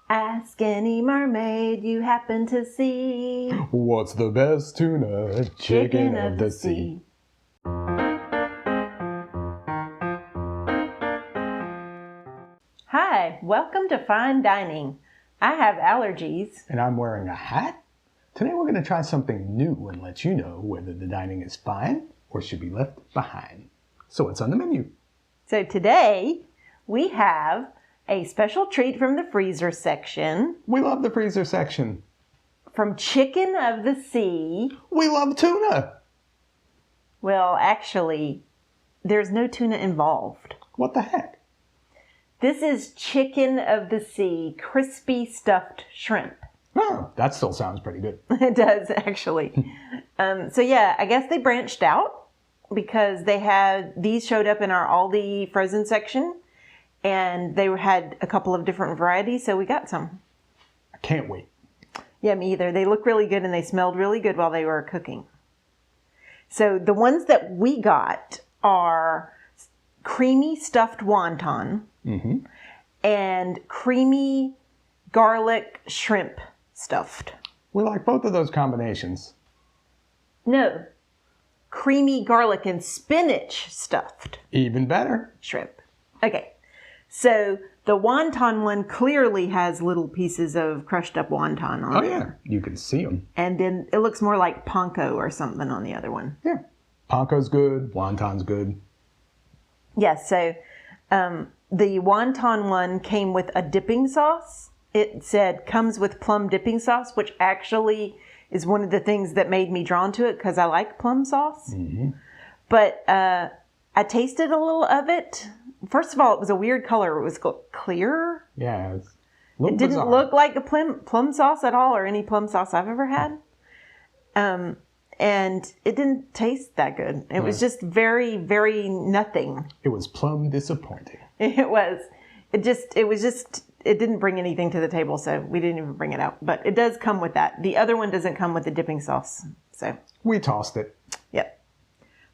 Ask any mermaid you happen to see. What's the best tuna? Chicken of the sea. Hi, welcome to Fein Dining. I have allergies. And I'm wearing a hat? Today we're going to try something new and let you know whether the dining is fine or should be left behind. So what's on the menu? So today we have a special treat from the freezer section. We love the freezer section. From Chicken of the Sea. We love tuna. Well, actually, there's no tuna involved. What the heck? This is Chicken of the Sea, crispy stuffed shrimp. Oh, that still sounds pretty good. It does, actually. So yeah, I guess they branched out because these showed up in our Aldi frozen section. And they had a couple of different varieties, so we got some. I can't wait. Yeah, me either. They look really good and they smelled really good while they were cooking. So the ones that we got are creamy stuffed wonton and creamy garlic shrimp stuffed. We like both of those combinations. No, creamy garlic and spinach stuffed. Even better. Shrimp. Okay. So the wonton one clearly has little pieces of crushed up wonton on it. Oh yeah, you can see them. And then it looks more like panko or something on the other one. Yeah, panko's good, wonton's good. Yes, so the wonton one came with a dipping sauce. It said comes with plum dipping sauce, which actually is one of the things that made me drawn to it because I like plum sauce. But I tasted a little of it. First of all, it was a weird color. It was clear. Yeah, it didn't bizarre. look like a plum sauce at all, or any plum sauce I've ever had. And it didn't taste that good. It was just very, very nothing. It was plum disappointing. It was. It didn't bring anything to the table, so we didn't even bring it out. But it does come with that. The other one doesn't come with the dipping sauce. So we tossed it. Yep.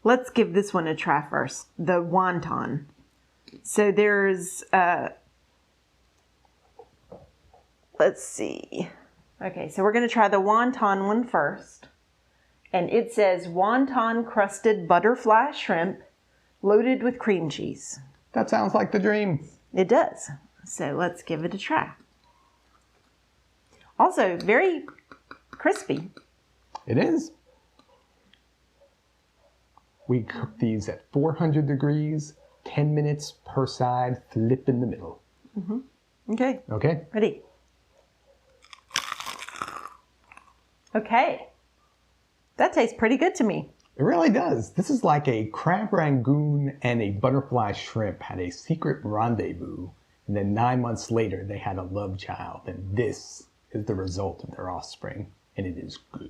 Let's give this one a try first. The wonton. So there's, let's see. Okay, so we're going to try the wonton one first. And it says wonton crusted butterfly shrimp loaded with cream cheese. That sounds like the dream. It does. So let's give it a try. Also, very crispy. It is. We cook these at 400 degrees. 10 minutes per side, flip in the middle. Okay. Okay. Ready? Okay. That tastes pretty good to me. It really does. This is like a crab rangoon and a butterfly shrimp had a secret rendezvous. And then 9 months later, they had a love child. And this is the result of their offspring. And it is good.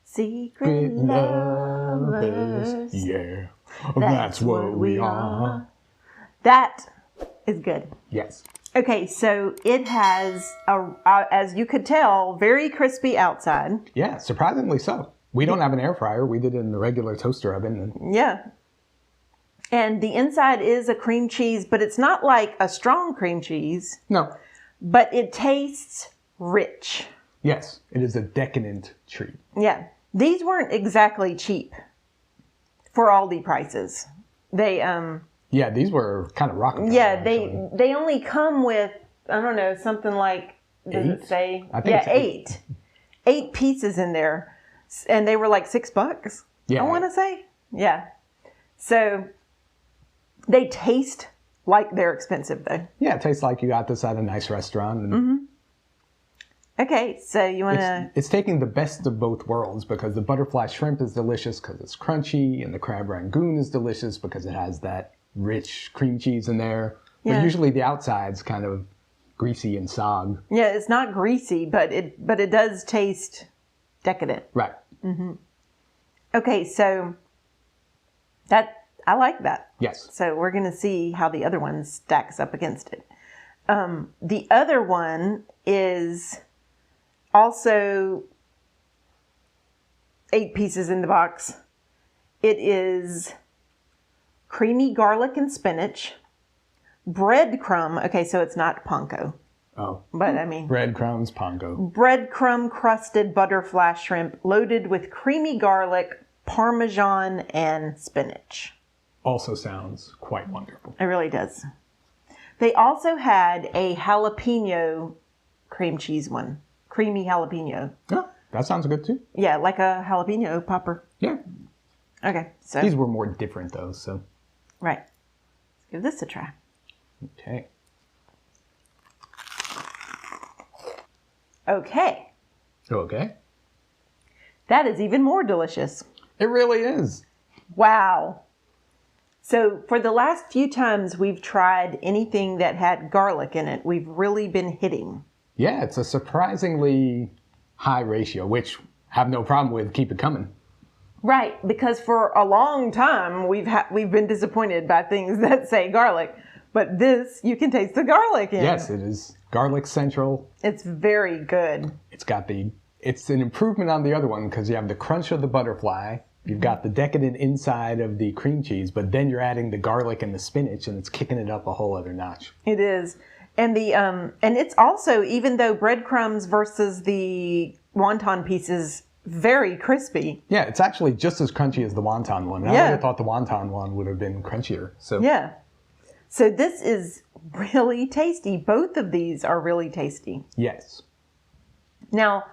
Secret lovers. Yeah, that's what we are. That is good. Yes. Okay, so it has, as you could tell, very crispy outside. Yeah, surprisingly so. We don't have an air fryer. We did it in the regular toaster oven. Yeah. And the inside is a cream cheese, but it's not like a strong cream cheese. No. But it tastes rich. Yes, it is a decadent treat. Yeah. These weren't exactly cheap for Aldi prices. They Yeah, these were kind of rocket. Yeah, they only come with, I don't know, something like, does it say? I think it's eight. 8 pieces in there. And they were like $6. Yeah. I want to say. Yeah. So they taste like they're expensive though. Yeah, it tastes like you got this at a nice restaurant. And Okay, so you want to... It's taking the best of both worlds because the butterfly shrimp is delicious because it's crunchy and the crab rangoon is delicious because it has that rich cream cheese in there. Yeah. But usually the outside's kind of greasy and sog. Yeah, it's not greasy, but it does taste decadent. Right. Okay, so I like that. Yes. So we're going to see how the other one stacks up against it. The other one is also 8 pieces in the box. It is creamy garlic and spinach, breadcrumb. Okay, so it's not panko. Oh. But I mean... Breadcrumbs, panko. Breadcrumb crusted butterfly shrimp loaded with creamy garlic, parmesan, and spinach. Also sounds quite wonderful. It really does. They also had a jalapeno cream cheese one. Creamy jalapeno. Yeah, that sounds good too. Yeah, like a jalapeno popper. Yeah. Okay, so... These were more different though, so... Right. Let's give this a try. Okay. Okay. Okay. That is even more delicious. It really is. Wow. So for the last few times we've tried anything that had garlic in it, we've really been hitting. Yeah, it's a surprisingly high ratio, which I have no problem with. Keep it coming. Right, because for a long time we've been disappointed by things that say garlic, but this you can taste the garlic in. Yes, it is garlic central. It's very good. It's an improvement on the other one because you have the crunch of the butterfly, you've got the decadent inside of the cream cheese, but then you're adding the garlic and the spinach, and it's kicking it up a whole other notch. It is, and and it's also, even though breadcrumbs versus the wonton pieces, very crispy. Yeah, it's actually just as crunchy as the wonton one. I would have thought the wonton one would have been crunchier. So yeah. So this is really tasty. Both of these are really tasty. yes. Now,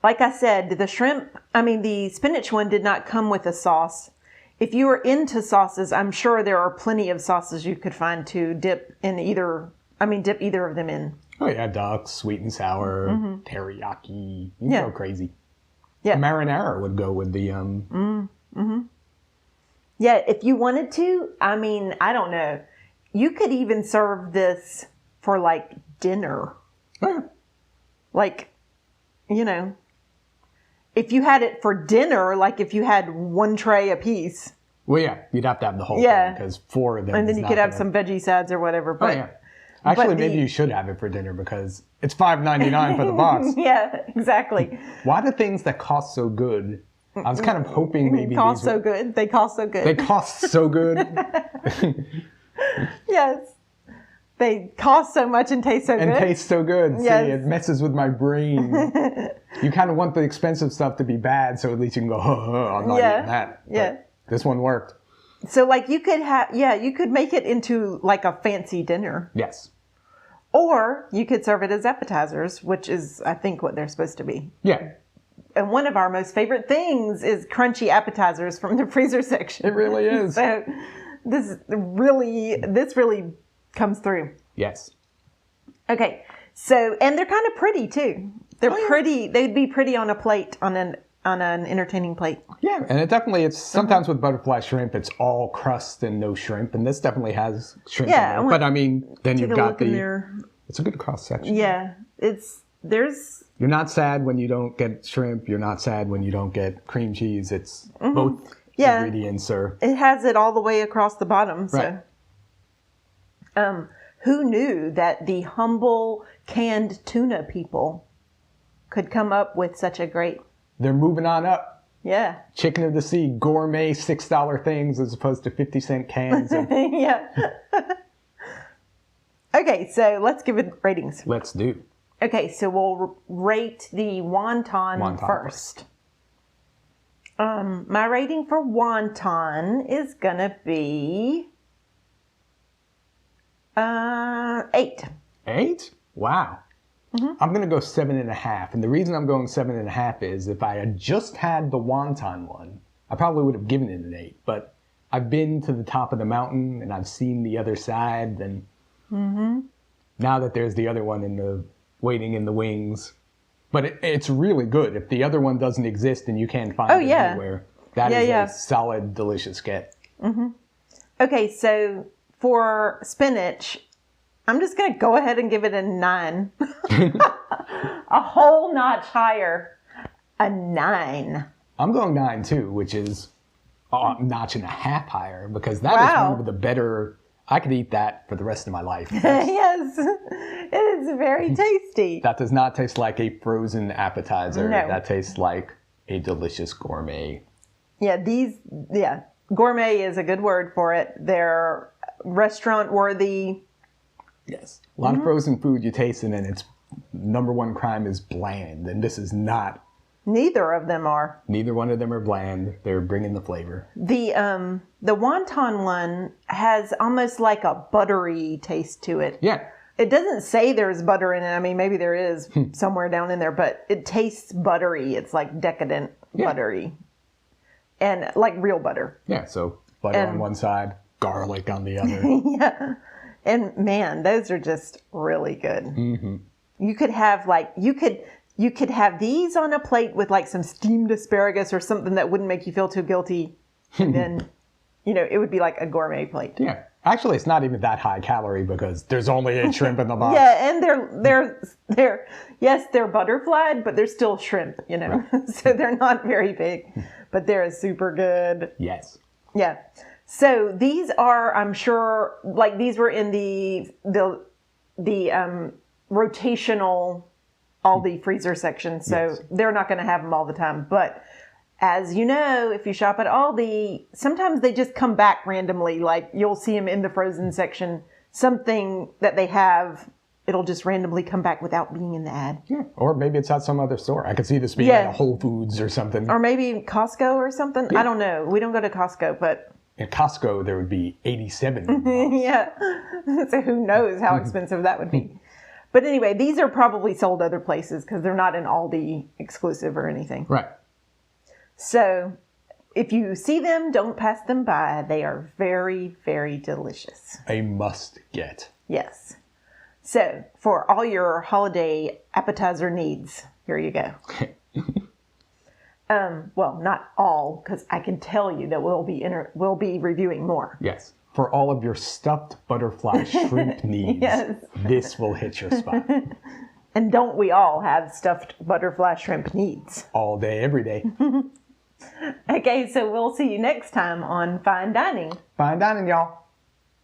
like I said, the spinach one did not come with a sauce. If you are into sauces, I'm sure there are plenty of sauces you could find to dip either of them in. Oh yeah, duck, sweet and sour, teriyaki. You Yeah. go crazy. Yeah. Marinara would go with the Yeah, if you wanted to, I don't know. You could even serve this for like dinner. Yeah. Like, if you had it for dinner, like if you had one tray apiece. Well, yeah, you'd have to have the whole Yeah. thing because 4 of them. And then is you not could have gonna- some veggie sides or whatever. Oh But yeah. Actually, but maybe you should have it for dinner because it's $5.99 for the box. Yeah, exactly. Why do things that cost so good? I was kind of hoping maybe They cost these so good. They cost so good. They cost so good Yes. They cost so much and taste so and good. taste so good. Yes. See, it messes with my brain. You kind of want the expensive stuff to be bad, so at least you can go, I'm not eating that. But Yeah. this one worked. So like you could make it into like a fancy dinner. Yes. Or you could serve it as appetizers, which is, I think, what they're supposed to be. Yeah. And one of our most favorite things is crunchy appetizers from the freezer section. It really is. So this really comes through. Yes. Okay. So, and they're kind of pretty too. They're Oh, yeah. pretty. They'd be pretty on a plate, on an entertaining plate. Yeah, and it's sometimes with butterfly shrimp, it's all crust and no shrimp, and this definitely has shrimp Yeah, in there. But I mean, then you've Take a got look in there. it's a good cross section. Yeah. You're not sad when you don't get shrimp. You're not sad when you don't get cream cheese. It's both Yeah. ingredients are It has it all the way across the bottom. So. right. Who knew that the humble canned tuna people could come up with such a great, They're moving on up. yeah. Chicken of the sea, gourmet $6 things as opposed to 50-cent cans. Of, Yeah. Okay, so let's give it ratings. let's do. Okay, so we'll rate the wonton first. My rating for wonton is gonna be 8. 8? Wow. I'm going to go 7.5. And the reason I'm going 7.5 is if I had just had the wonton one, I probably would have given it an 8. But I've been to the top of the mountain and I've seen the other side. And now that there's the other one waiting in the wings. But it's really good. If the other one doesn't exist and you can't find it anywhere, that is a solid, delicious get. Okay, so for spinach, I'm just going to go ahead and give it a 9. A whole notch higher. A 9. I'm going 9 too, which is a notch and a half higher because that is one of the better. I could eat that for the rest of my life. Yes, it is very tasty. That does not taste like a frozen appetizer. No. That tastes like a delicious gourmet. Yeah, gourmet is a good word for it. They're restaurant worthy. Yes. A lot of frozen food you taste and its number one crime is bland. And this is not. Neither of them are. Neither one of them are bland. They're bringing the flavor. The wonton one has almost like a buttery taste to it. Yeah. It doesn't say there's butter in it. I mean, maybe there is somewhere down in there, but it tastes buttery. It's like decadent buttery. And like real butter. Yeah, so butter on one side, garlic on the other. Yeah. And man, those are just really good. Mm-hmm. You could have you could have these on a plate with like some steamed asparagus or something that wouldn't make you feel too guilty. And then, it would be like a gourmet plate. Yeah. Actually, it's not even that high calorie because there's only 8 shrimp in the box. Yeah, and they're butterflied, but they're still shrimp, Right. So they're not very big, but they're super good. Yes. Yeah. So these are, I'm sure, like these were in the rotational Aldi freezer section, so they're not going to have them all the time. But as you know, if you shop at Aldi, sometimes they just come back randomly. Like you'll see them in the frozen section. Something that they have, it'll just randomly come back without being in the ad. Yeah. Or maybe it's at some other store. I could see this being at a Whole Foods or something. Or maybe Costco or something. Yeah. I don't know. We don't go to Costco, but... At Costco, there would be 87. Yeah. So who knows how expensive that would be. But anyway, these are probably sold other places because they're not an Aldi exclusive or anything. Right. So if you see them, don't pass them by. They are very, very delicious. A must get. Yes. So for all your holiday appetizer needs, here you go. Well, not all, because I can tell you that we'll be reviewing more. Yes. For all of your stuffed butterfly shrimp needs, this will hit your spot. And don't we all have stuffed butterfly shrimp needs? All day, every day. Okay, so we'll see you next time on Fein Dining. Fein Dining, y'all.